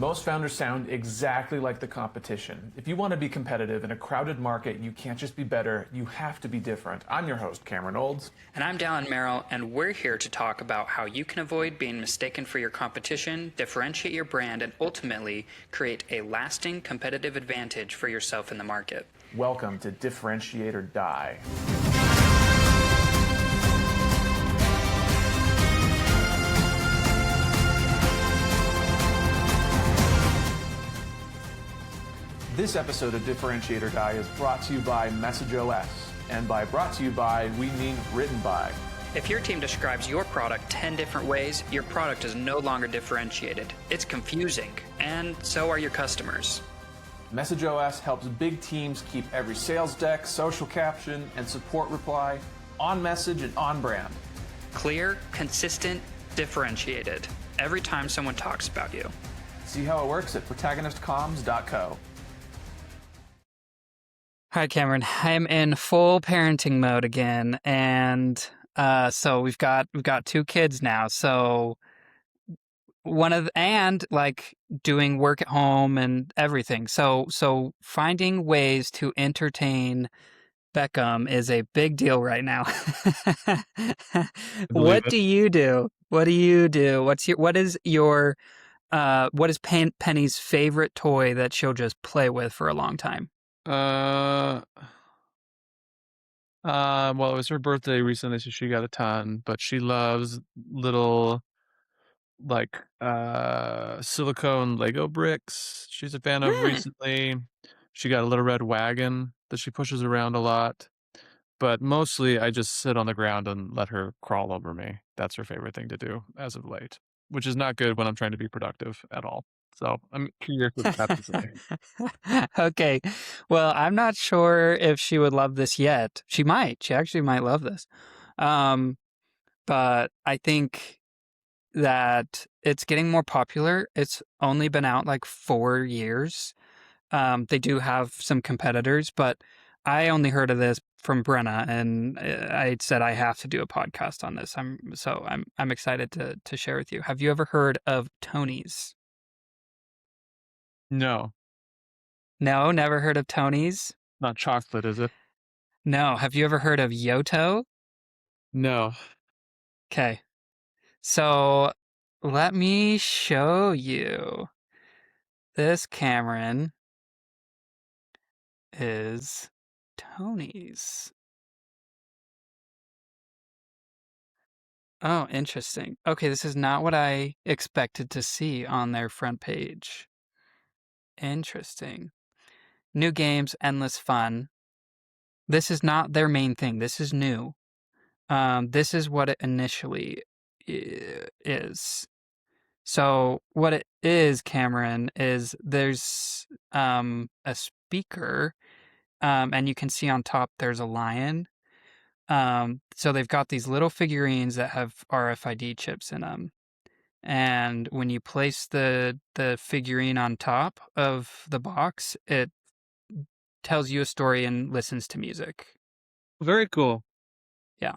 Most founders sound exactly like the competition. If you want to be competitive in a crowded market, you can't just be better, you have to be different. I'm your host, Cameron Olds. And I'm Dallin Merrill, and we're here to talk about how you can avoid being mistaken for your competition, differentiate your brand, and ultimately create a lasting competitive advantage for yourself in the market. Welcome to Differentiate or Die. This episode of Differentiate or Die is brought to you by MessageOS. And by brought to you by, we mean written by. If your team describes your product 10 different ways, your product is no longer differentiated. It's confusing, and so are your customers. MessageOS helps big teams keep every sales deck, social caption, and support reply on message and on brand. Clear, consistent, differentiated. Every time someone talks about you. See how it works at protagonistcomms.co. Hi, Cameron. I'm in full parenting mode again, and so we've got two kids now. So doing work at home and everything. So finding ways to entertain Beckham is a big deal right now. What do you do? What do you do? What is Penny's favorite toy that she'll just play with for a long time? Well, it was her birthday recently, so she got a ton, but she loves little, silicone Lego bricks she's a fan of recently. She got a little red wagon that she pushes around a lot, but mostly I just sit on the ground and let her crawl over me. That's her favorite thing to do as of late, which is not good when I'm trying to be productive at all. So I'm curious what that to say. Okay. Well, I'm not sure if she would love this yet. She might. She actually might love this. But I think that it's getting more popular. It's only been out like 4 years. They do have some competitors, but I only heard of this from Brenna, and I said I have to do a podcast on this. I'm excited to share with you. Have you ever heard of Tonies? No, No, never heard of Tonies? not chocolate, is it? No. Have you ever heard of Yoto? No. Okay. So let me show you. This, Cameron, is Tonies. Oh, interesting. Okay, this is not what I expected to see on their front page. Interesting. New games, endless fun. This is not their main thing. This is new. This is what it initially is. So what it is, Cameron, is there's a speaker, and you can see on top there's a lion. So they've got these little figurines that have RFID chips in them. And when you place the figurine on top of the box, it tells you a story and listens to music. Very cool. Yeah.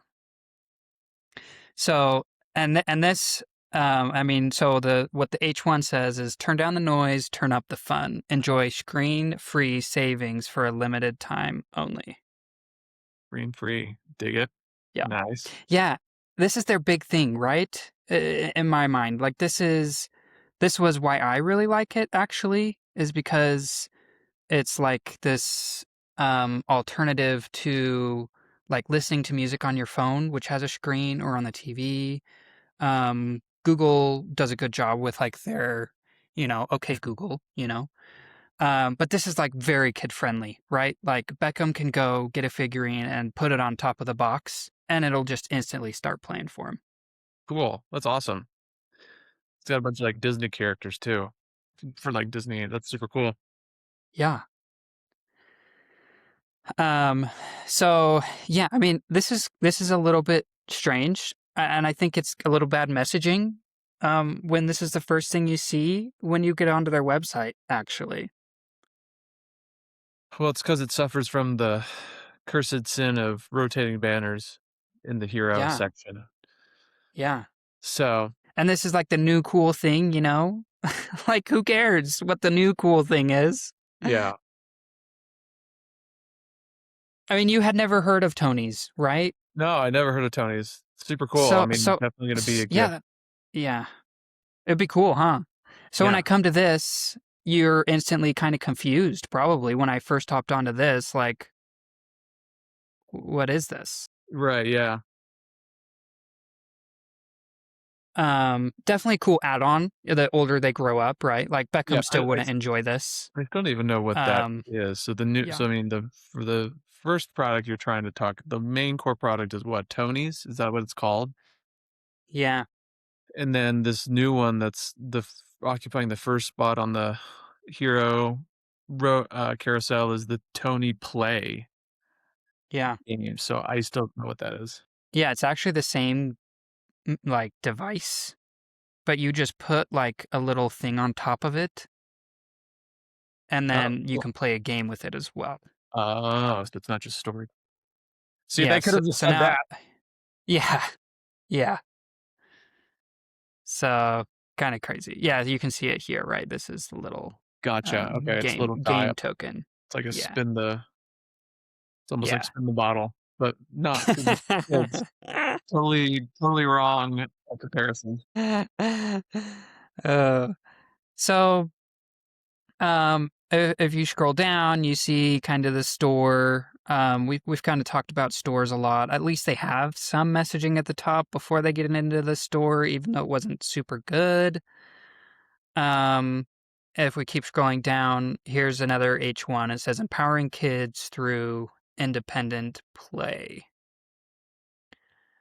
So what the H1 says is turn down the noise, turn up the fun, enjoy screen-free savings for a limited time only. Green free. Dig it. Yeah. Nice. Yeah. This is their big thing, right? In my mind, like this was why I really like it actually, is because it's like this alternative to like listening to music on your phone, which has a screen, or on the TV. Google does a good job with like their, okay, Google, but this is like very kid friendly, right? Like Beckham can go get a figurine and put it on top of the box and it'll just instantly start playing for him. Cool. That's awesome. It's got a bunch of like Disney characters too. For like Disney. That's super cool. Yeah. So yeah, I mean, this is a little bit strange, and I think it's a little bad messaging when this is the first thing you see when you get onto their website, actually. Well, it's because it suffers from the cursed sin of rotating banners in the hero Yeah. section. Yeah. So, And this is like the new cool thing, Like, who cares what the new cool thing is? Yeah. I mean, you had never heard of Tonies, right? No, I never heard of Tony's. Super cool. I So, mean, so, definitely gonna be a gift. yeah, yeah. It'd be cool, huh? So when Yeah. I come to this, you're instantly kind of confused, probably, when I first hopped onto this. Like, what is this? Right, yeah. Definitely cool add-on. The older they grow up, right? Like Yeah, Beckham still wouldn't enjoy this. I don't even know what that Um, is. So yeah, I mean, for the first product you're trying to talk, the main core product is what? Tony's? Is that what it's called? yeah, And then this new one that's occupying the first spot on the hero carousel is the Tony Play yeah, game. So I still don't know what that is. yeah. It's actually the same like device, but you just put like a little thing on top of it, and Oh, then you cool. can play a game with it as well. Oh, so it's not just story. See, Yeah. they could So, have just so said now, that. yeah, yeah. So kind of crazy. Yeah, you can see it here, right? This is the little Gotcha. Okay, it's a little game dial. token. It's like a Yeah, it's almost like yeah. spin the bottle, but not for just kids. Totally wrong comparison. uh, so if you scroll down, you see kind of the store. We've kind of talked about stores a lot. At least they have some messaging at the top before they get into the store, even though it wasn't super good. Um, if we keep scrolling down, here's another H1. It says empowering kids through independent play.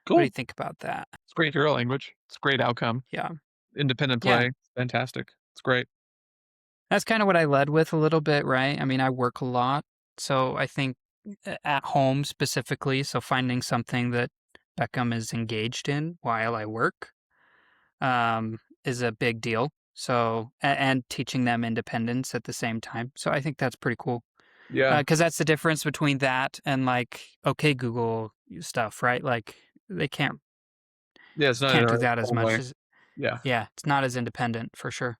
What do you Cool. think about that? It's great hero language. It's a great outcome. Yeah. Independent Yeah. play. Fantastic. It's great. That's kind of what I led with a little bit, right? I mean, I work a lot. So I think at home specifically, so finding something that Beckham is engaged in while I work is a big deal. So, and teaching them independence at the same time. So I think that's pretty cool. Yeah. Because that's the difference between that and like, okay, Google stuff, right? Like they Yeah, it's not in can't do our that as own much way. as, Yeah. yeah, it's not as independent for sure.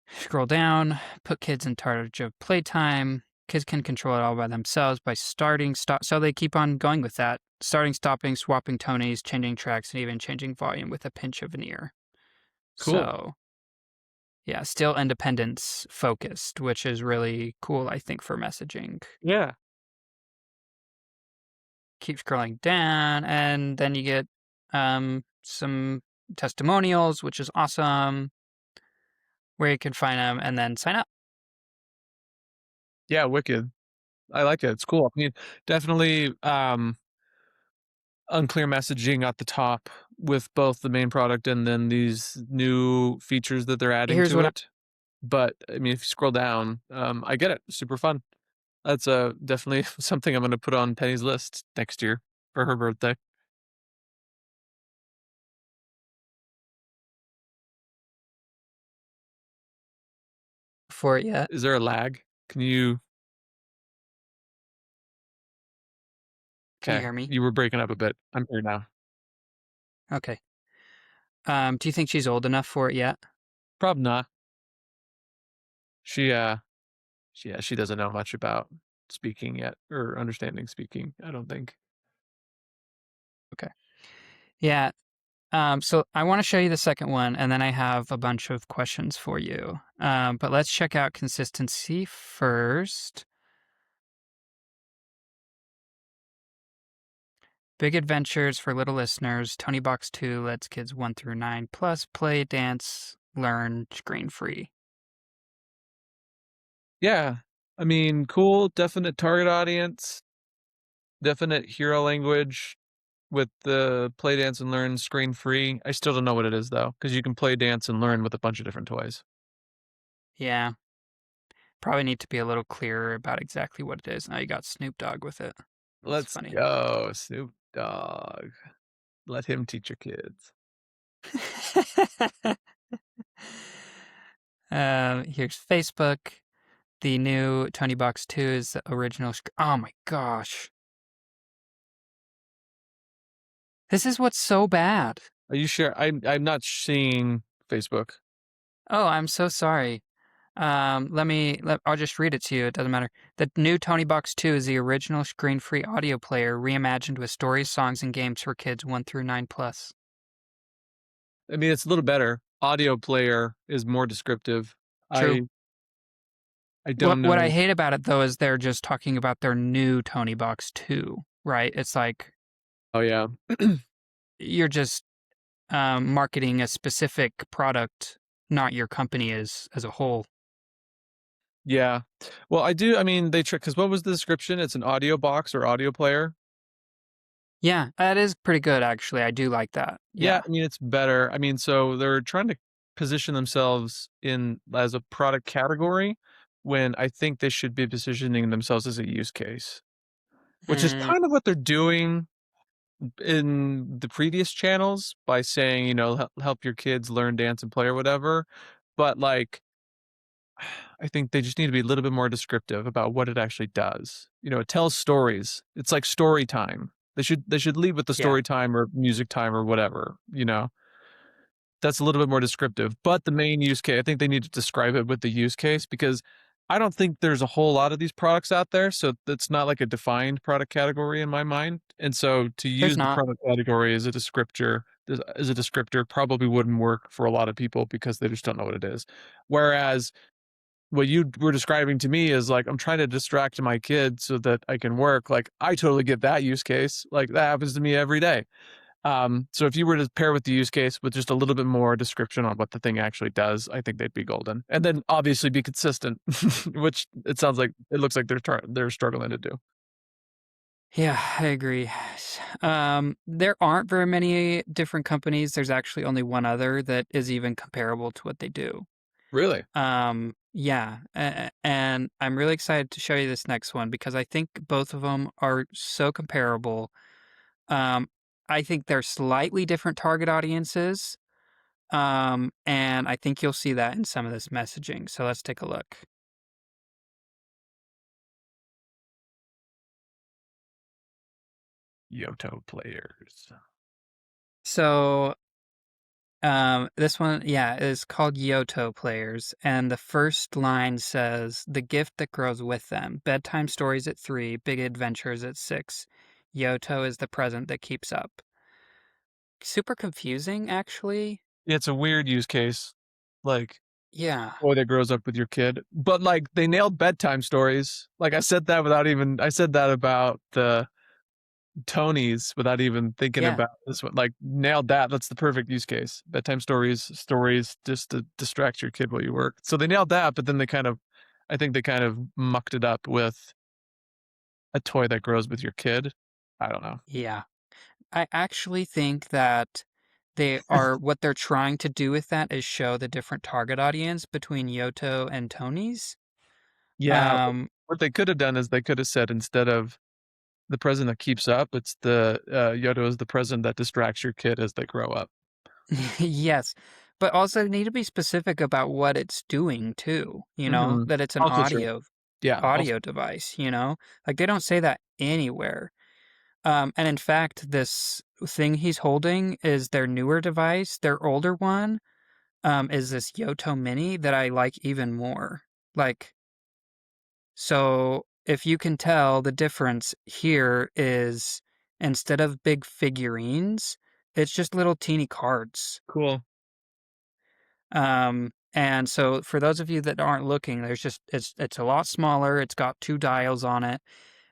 Scroll down, put kids in charge of playtime. Kids can control it all by themselves by stop. So they keep on going with that. Starting, stopping, swapping tonies, changing tracks, and even changing volume with a pinch of an ear. Cool. So, yeah, still independence focused, which is really cool, I think, for messaging. Yeah. Keep scrolling down, and then you get some testimonials, which is awesome, where you can find them and then sign up. Yeah, wicked. I like it. It's cool. I mean, definitely unclear messaging at the top with both the main product and then these new features that they're adding Here's to what it. But I mean, if you scroll down, I get it. Super fun. That's definitely something I'm going to put on Penny's list next year for her birthday. for it yet. Is there a lag? Can you? Can you Okay, hear me? you were breaking up a bit. I'm here now. Okay. Do you think she's old enough for it yet? Probably not. She doesn't know much about speaking yet or understanding speaking. I don't think. Okay. Yeah. So I want to show you the second one, and then I have a bunch of questions for you. But let's check out consistency first. Big Adventures for Little Listeners. Tony Box 2 lets kids 1 through 9 plus play, dance, learn, screen free. Yeah, I mean, cool. Definite target audience. Definite hero language with the play, dance, and learn screen free. I still don't know what it is though, because you can play, dance, and learn with a bunch of different toys. Yeah. Probably need to be a little clearer about exactly what it is. Now you got Snoop Dogg with it. That's Let's funny. go, Snoop Dogg. Let him teach your kids. Here's Facebook. The new Tony Box 2 is the original. Oh my gosh. This is what's so bad. Are you sure? I'm not seeing Facebook. Oh, I'm so sorry. I'll just read it to you. It doesn't matter. The new Tony Box 2 is the original screen-free audio player reimagined with stories, songs, and games for kids 1 through 9 plus. I mean, it's a little better. Audio player is more descriptive. True. I I What don't what I know. hate about it though is they're just talking about their new Tony Box 2, right? It's like Oh yeah. you're just marketing a specific product, not your company as a whole. Yeah. Well, I do. I mean, they trick because what was the description? It's an audio box or audio player. Yeah, that is pretty good actually. I do like that. Yeah, Yeah. I mean, it's better. I mean, so they're trying to position themselves in as a product category when I think they should be positioning themselves as a use case, which is Mm, kind of what they're doing in the previous channels by saying, help your kids learn dance and play or whatever. But like, I think they just need to be a little bit more descriptive about what it actually does. It tells stories. It's like story time. They should lead with the yeah. story time or music time or whatever. That's a little bit more descriptive. But the main use case, I think they need to describe it with the use case because I don't think there's a whole lot of these products out there. So it's not like a defined product category in my mind. And so to There's use the not. product category as a descriptor probably wouldn't work for a lot of people because they just don't know what it is. Whereas what you were describing to me is like I'm trying to distract my kid so that I can work. Like I totally get that use case. Like that happens to me every day. So if you were to pair with the use case with just a little bit more description on what the thing actually does, I think they'd be golden. And then obviously be consistent, which it looks like they're struggling to do. Yeah, I agree. There aren't very many different companies. There's actually only one other that is even comparable to what they do. Really? Yeah, and I'm really excited to show you this next one because I think both of them are so comparable. Um, I think they're slightly different target audiences, and I think you'll see that in some of this messaging. So let's take a look. Yoto players. So this one, yeah, is called Yoto Players, and the first line says, "The gift that grows with them. Bedtime stories at 3, big adventures at 6. Yoto is the present that keeps up." Super confusing, actually. Yeah, it's a weird use case. Like, Yeah. boy that grows up with your kid. But like they nailed bedtime stories. Like I said that about the Tonies without even thinking Yeah. about this one. Like nailed that. That's the perfect use case. Bedtime stories just to distract your kid while you work. So they nailed that, but then I think they kind of mucked it up with a toy that grows with your kid. I don't know. Yeah. I actually think that what they're trying to do with that is show the different target audience between Yoto and Tony's. Yeah, Um, what they could have done is they could have said instead of the present that keeps up, it's the Yodo is the present that distracts your kid as they grow up. yes, but also need to be specific about what it's doing too, Hmm. that it's an Also true. Yeah. Also. audio device. Like they don't say that anywhere. And in fact, this thing he's holding is their newer device. Their older one, is this Yoto Mini that I like even more. Like, so if you can tell, the difference here is instead of big figurines, it's just little teeny cards. Cool. And so for those of you that aren't looking, it's a lot smaller. It's got 2 dials on it.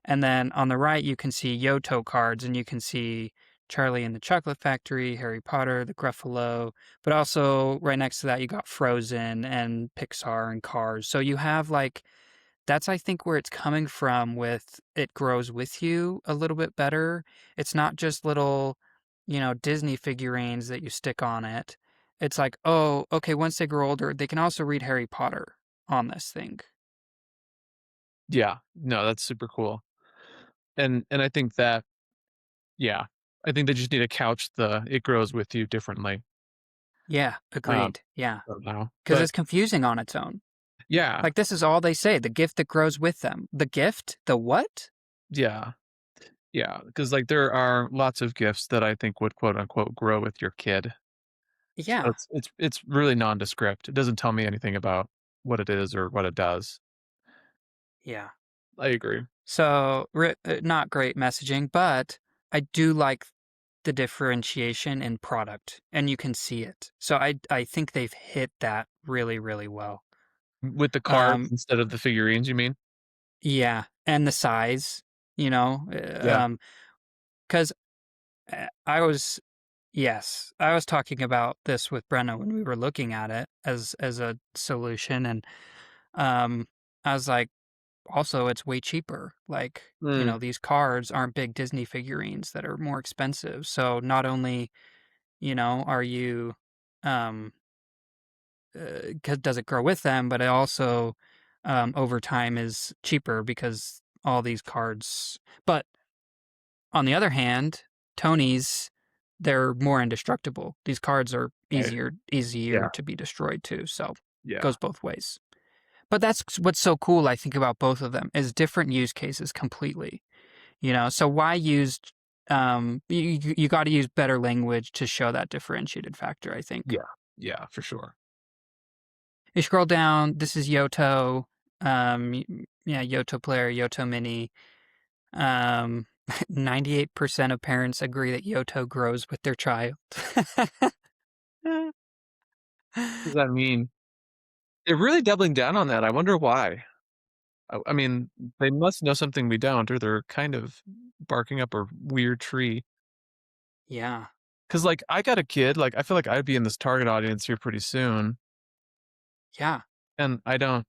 And then on the right, you can see Yoto cards, and you can see Charlie and the Chocolate Factory, Harry Potter, the Gruffalo, but also right next to that, you got Frozen and Pixar and Cars. So you have like, that's I think where it's coming from with it grows with you a little bit better. It's not just little, Disney figurines that you stick on it. It's like, oh, okay, once they grow older, they can also read Harry Potter on this thing. Yeah. No, that's super cool. And I think that yeah, I think they just need to couch the it grows with you differently. Yeah, Um, agreed. Yeah. somehow. Because But it's confusing on its own. yeah, Like, this is all they say, the gift that grows with them. The gift? The what? yeah. Yeah, because like there are lots of gifts that I think would quote unquote grow with your kid. So Yeah, it's really nondescript. It doesn't tell me anything about what it is or what it does. yeah. I agree. So, not great messaging, but I do like the differentiation in product, and you can see it. So I think they've hit that really, really well. With the cards Um, instead of the figurines, you mean? yeah, and the size, you know, Yeah. 'cause I was yes, I was talking about this with Brenna when we were looking at it as a solution, and um, I was like, also it's way cheaper. Like, Mm, these cards aren't big Disney figurines that are more expensive. So not only, are you, um, 'cause does it grow with them, but it also, over time is cheaper because all these cards. But on the other hand, Tony's, they're more indestructible. These cards are right. easier Yeah. to be destroyed too. So Yeah. goes both ways. But that's what's so cool, I think, about both of them is different use cases completely. So why use you got to use better language to show that differentiated factor, I think. Yeah. Yeah, for sure. You scroll down, this is Yoto. Yeah, Yoto player, Yoto mini. 98% of parents agree that Yoto grows with their child. What does that mean? They're really doubling down on that. I wonder why. I mean, they must know something we don't, or they're kind of barking up a weird tree. Yeah, Because, like, I got a kid, like, I feel like I'd be in this target audience here pretty soon, yeah, and I don't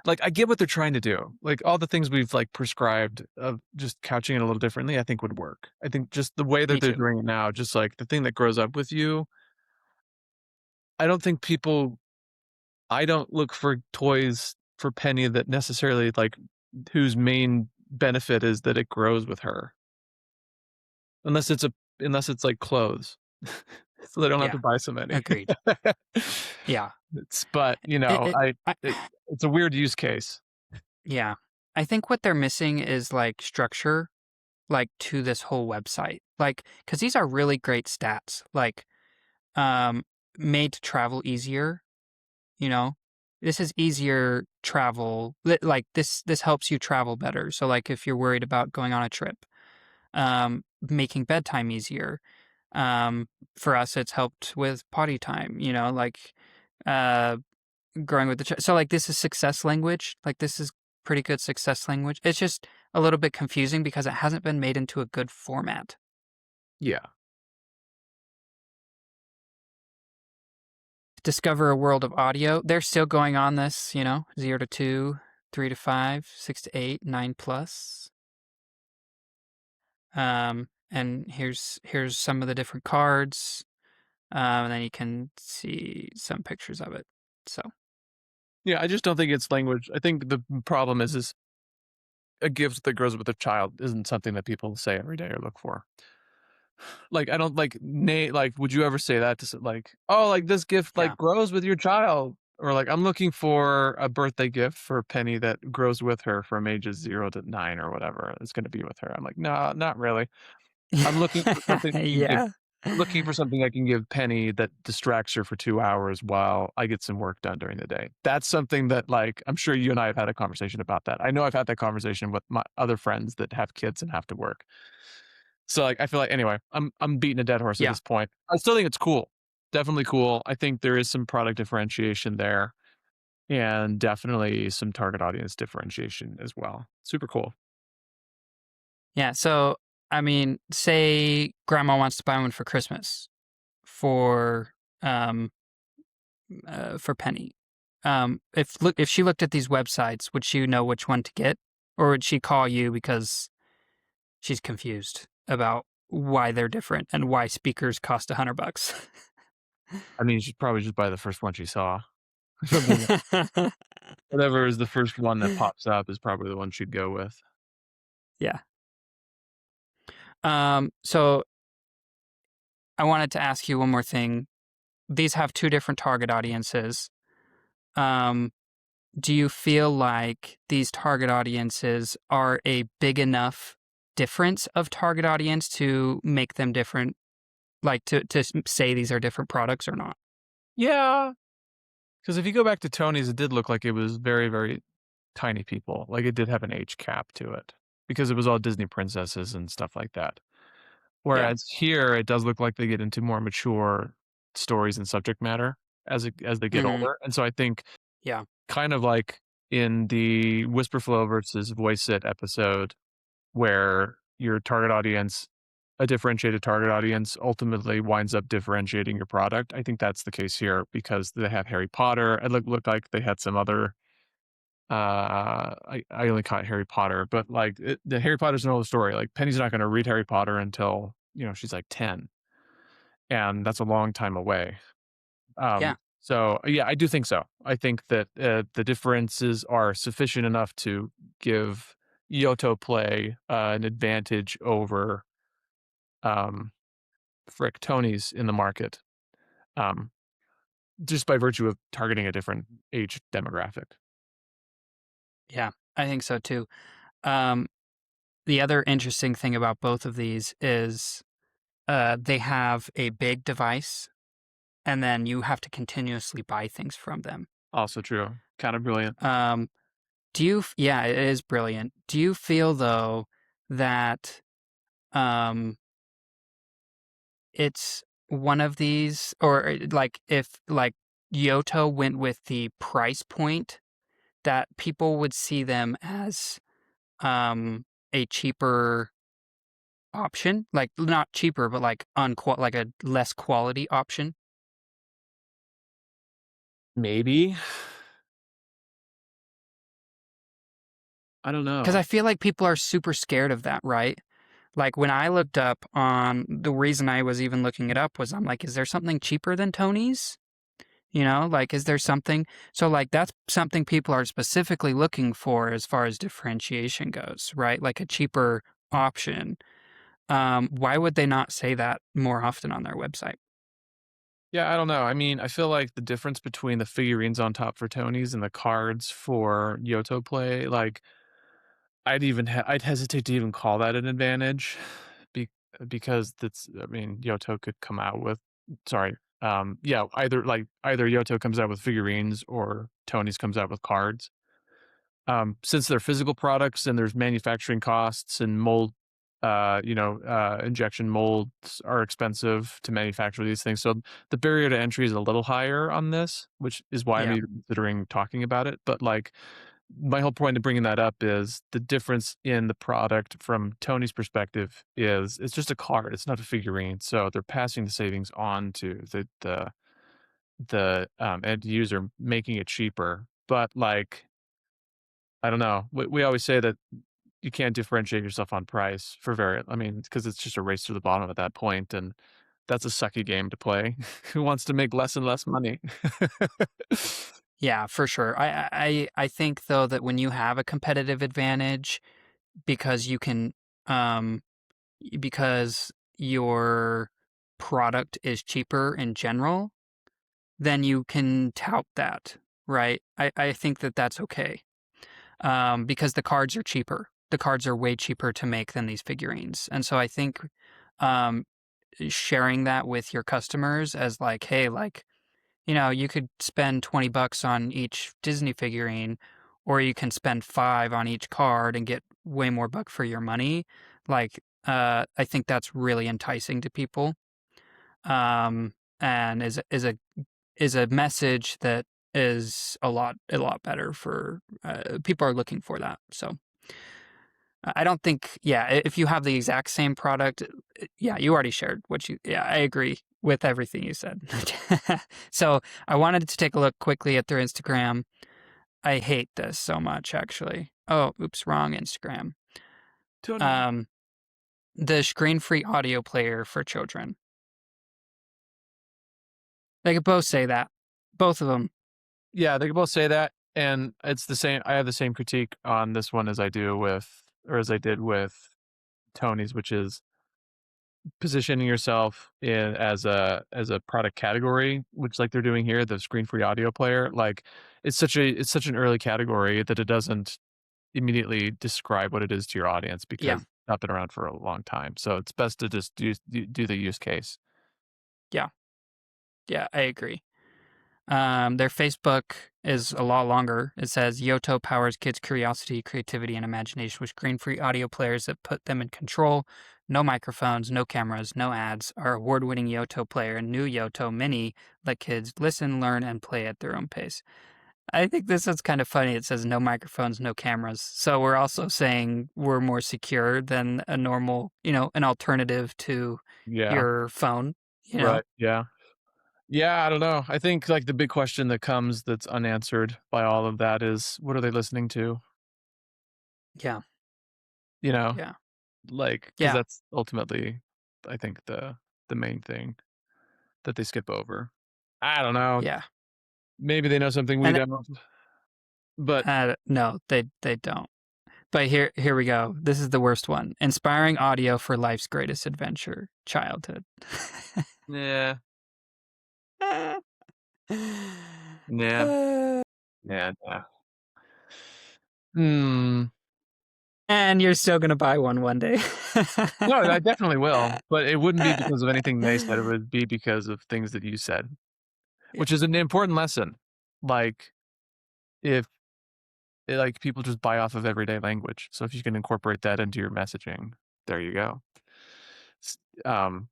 like, I get what they're trying to do. Like, all the things we've, like, prescribed of just couching it a little differently, I think would work. I think just the way that me they're too. doing it now, just, like, the thing that grows up with you, I don't think people I don't look for toys for Penny that necessarily, like, whose main benefit is that it grows with her. Unless it's a unless it's like clothes. So they don't have Yeah, to buy so many. agreed. Yeah. But, It, it, I, it's a weird use case. yeah. I think what they're missing is like structure, like to this whole website. Like, because these are really great stats. Like, um, made to travel easier. You know, this is easier travel. Like this helps you travel better. So like if you're worried about going on a trip, making bedtime easier. For us, it's helped with potty time. Like uh, growing with the so like this is success language. Like this is pretty good success language. It's just a little bit confusing because it hasn't been made into a good format. Yeah. Discover a world of audio. They're still going on this, 0 to 2, 3 to 5, 6 to 8, 9 plus. And here's some of the different cards. And then you can see some pictures of it. So Yeah, I just don't think it's language. I think the problem is a gift that grows with a child isn't something that people say every day or look for. Like, I don't like like, would you ever say that to like, "Oh, like, this gift, yeah, like, grows with your child," or like, "I'm looking for a birthday gift for Penny that grows with her from ages 0 to 9," or whatever is gonna be with her. I'm like, "No, not really. I'm looking for something I can give yeah, looking for something I can give Penny that distracts her for 2 hours while I get some work done during the day." That's something that, like, I'm sure you and I have had a conversation about that. I know I've had that conversation with my other friends that have kids and have to work. So, like, I feel like anyway, I'm beating a dead horse at yeah, this point. I still think it's cool. Definitely cool. I think there is some product differentiation there and definitely some target audience differentiation as well. Super cool. yeah. So I mean, say grandma wants to buy one for Christmas for um for Penny. If she looked at these websites, would she know which one to get, or would she call you because she's confused about why they're different and why speakers cost $100? I mean, you should probably just buy the first one she saw. Something whatever is the first one that pops up is probably the one she'd go with. Yeah. So I wanted to ask you one more thing. These have two different target audiences. Um, do you feel like these target audiences are a big enough difference of target audience to make them different, like to say these are different products or not? Yeah, because if you go back to Tony's, it did look like it was very, very tiny people. Like it did have an age cap to it because it was all Disney princesses and stuff like that. Yeah. Whereas here, it does look like they get into more mature stories and subject matter as they get Hmm. older. And so I think Yeah. kind of like in the Whisperflow versus Voice It episode, where your target audience, a differentiated target audience, ultimately winds up differentiating your product. I think that's the case here because they have Harry Potter. It looked like they had some other. I only caught Harry Potter, but like the Harry Potter's an old story. Like Penny's not going to read Harry Potter until she's like 10, and that's a long time away. Yeah. So yeah, I do think so. I think that the differences are sufficient enough to give Yoto Play an advantage over um, Frick Tony's in the market, um, just by virtue of targeting a different age demographic. Yeah. I think so too. Um, the other interesting thing about both of these is they have a big device, and then you have to continuously buy things from them. Also true. Kind of brilliant. Um, yeah, it is brilliant. Do you feel though that um, it's one of these, or like if like Yoto went with the price point, that people would see them as a cheaper option, like not cheaper, but like like a less quality option? Maybe. I don't Because I know. feel like people are super scared of that, right? Like when I looked up on the reason I was even looking it up was I'm like, is there something cheaper than Tony's? You know, like, is there something? So, like, that's something people are specifically looking for as far as differentiation goes, right? Like a cheaper option. Why would they not say that more often on their website? Yeah, I don't know. I mean, I feel like the difference between the figurines on top for Tony's and the cards for Yoto Play, like I'd hesitate to even call that an advantage, be, because that's I mean Yoto could come out with sorry yeah either Yoto comes out with figurines or Tony's comes out with cards. Since they're physical products and there's manufacturing costs and mold, injection molds are expensive to manufacture these things. So the barrier to entry is a little higher on this, which is why I'm Yeah, even considering talking about it. But like my whole point of bringing that up is the difference in the product from Tony's perspective is it's just a card. It's not a figurine. So they're passing the savings on to the end user, making it cheaper. But like, I don't know. We always say that you can't differentiate yourself on price I mean, because it's just a race to the bottom at that point, and that's a sucky game to play. Who wants to make less and less money? yeah, for sure. I think though that when you have a competitive advantage because you can, um, because your product is cheaper in general, then you can tout that, right? I think that that's okay. Because the cards are cheaper. The cards are way cheaper to make than these figurines. And so I think um, sharing that with your customers as like, hey, like, you could spend $20 on each Disney figurine, or you can spend 5 on each card and get way more buck for your money. Like, I think that's really enticing to people. And is a message that is a lot better for people are looking for that. So I don't think, yeah, if you have the exact same product, yeah, you already shared yeah, I agree with everything you said. So I wanted to take a look quickly at their Instagram. I hate this so much, actually. Oh, oops, wrong Instagram. Tony. Um, the screen-free audio player for children. They could both say that, both of them. Yeah, they can both say that, and it's the same. I have the same critique on this one as I did with Tony's, which is positioning yourself as a product category, which like they're doing here, the screen free audio player. Like it's such an early category that it doesn't immediately describe what it is to your audience Yeah, because not been around for a long time. So it's best to just do the use case. Yeah, I agree. Their Facebook is a lot longer. It says Yoto powers kids' curiosity, creativity, and imagination with screen-free audio players that put them in control. No microphones, no cameras, no ads. Our award-winning Yoto player and new Yoto Mini let kids listen, learn, and play at their own pace. I think this is kind of funny. It says no microphones, no cameras. So we're also saying we're more secure than a normal, an alternative to Yeah. your phone, Right. Yeah. Yeah, I don't know. I think like the big question that comes that's unanswered by all of that is what are they listening to? Yeah. You know, Yeah. like because Yeah. that's ultimately, I think the main thing that they skip over. I don't know. Yeah. Maybe they know something we And don't. But no, they don't. But here we go. This is the worst one. Inspiring audio for life's greatest adventure, childhood. yeah, yeah, yeah, yeah. Hmm. And you're still gonna buy one day. No, I definitely will, but it wouldn't be because of anything they said. It would be because of things that you said, Yeah. which is an important lesson. Like if like people just buy off of everyday language, so if you can incorporate that into your messaging, there you go. Um,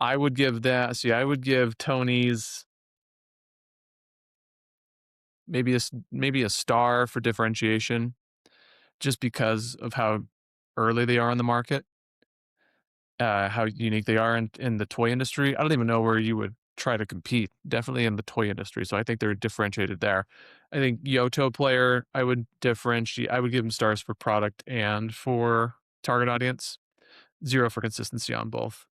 I would give that. See, I would give Tony's maybe a star for differentiation, just because of how early they are on the market, how unique they are in the toy industry. I don't even know where you would try to compete. Definitely in the toy industry, so I think they're differentiated there. I think Yoto player, I would differentiate. I would give them stars for product and for target audience. 0 for consistency on both.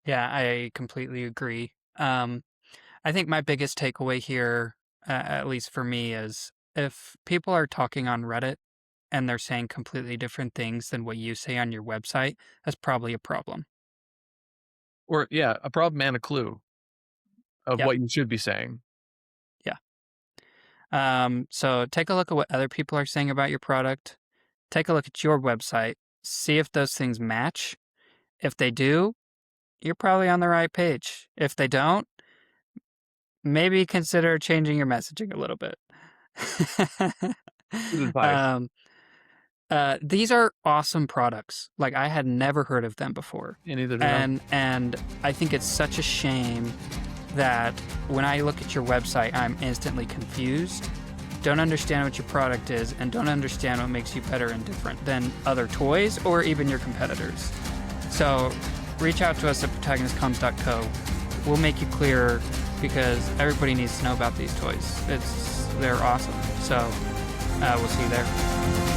Yeah, I completely agree. I think my biggest takeaway here, at least for me, is if people are talking on Reddit and they're saying completely different things than what you say on your website, that's probably a problem. Or yeah, a problem and a clue of Yep. what you should be saying. Yeah. So take a look at what other people are saying about your product. Take a look at your website. See if those things match. If they do, you're probably on the right page. If they don't, maybe consider changing your messaging a little bit. Good advice. um, these are awesome products. Like I had never heard of them before, And neither did I. and I think it's such a shame that when I look at your website, I'm instantly confused, don't understand what your product is, and don't understand what makes you better and different than other toys or even your competitors. So reach out to us at protagonistcomms.co. We'll make you clearer because everybody needs to know about these toys. They're awesome. So we'll see you there.